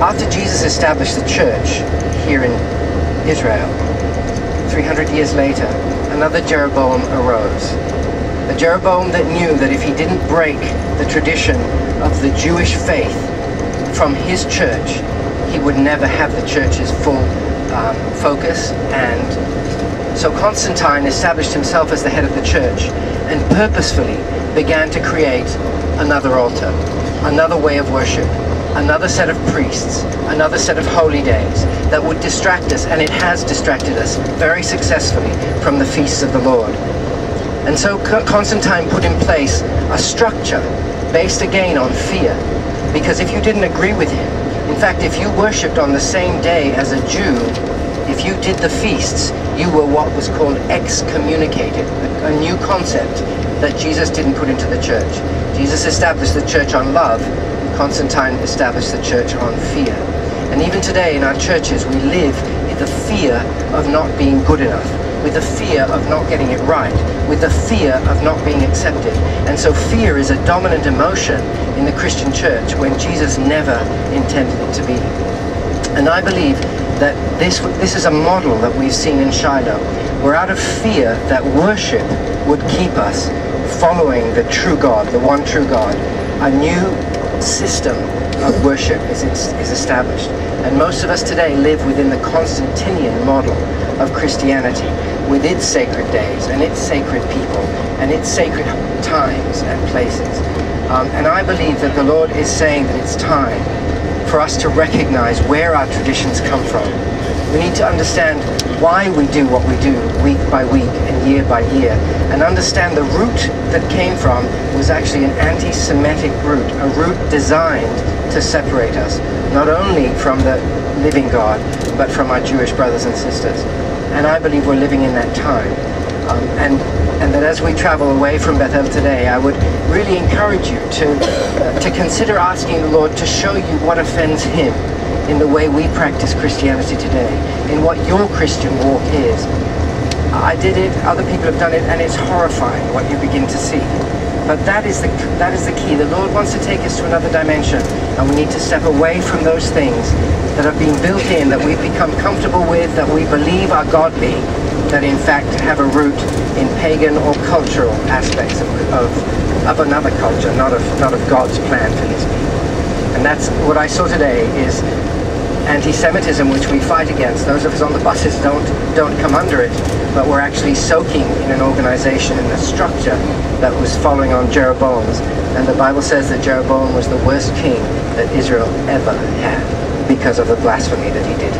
After Jesus established the church here in Israel, 300 years later, another Jeroboam arose. A Jeroboam that knew that if he didn't break the tradition of the Jewish faith from his church, he would never have the church's full focus. And so Constantine established himself as the head of the church and purposefully began to create another altar, another way of worship, another set of priests, another set of holy days that would distract us, and it has distracted us very successfully from the feasts of the Lord. And so Constantine put in place a structure based again on fear, because if you didn't agree with him, in fact, if you worshipped on the same day as a Jew, if you did the feasts, you were what was called excommunicated, a new concept that Jesus didn't put into the church. Jesus established the church on love. Constantine established the church on fear. And even today in our churches, we live in the fear of not being good enough, with the fear of not getting it right, with the fear of not being accepted. And so fear is a dominant emotion in the Christian church when Jesus never intended it to be. And I believe that this is a model that we've seen in Shiloh, where out of fear that worship would keep us following the true God, the one true God, a new system of worship is established. And most of us today live within the Constantinian model of Christianity, with its sacred days and its sacred people and its sacred times and places. And I believe that the Lord is saying that it's time for us to recognize where our traditions come from. We need to understand why we do what we do week by week and year by year, and understand the root that came from was actually an anti-Semitic root, a root designed to separate us, not only from the living God, but from our Jewish brothers and sisters. And I believe we're living in that time. And that as we travel away from Bethel today, I would really encourage you to consider asking the Lord to show you what offends Him in the way we practice Christianity today, in what your Christian walk is. I did it, other people have done it, and it's horrifying what you begin to see. But that is the key. The Lord wants to take us to another dimension, and we need to step away from those things that have been built in, that we've become comfortable with, that we believe are godly, that in fact have a root in pagan or cultural aspects of another culture, not of God's plan for His people. And that's what I saw today is anti-Semitism, which we fight against. Those of us on the buses don't come under it, but we're actually soaking in an organization, in a structure that was following on Jeroboam's. And the Bible says that Jeroboam was the worst king that Israel ever had because of the blasphemy that he did.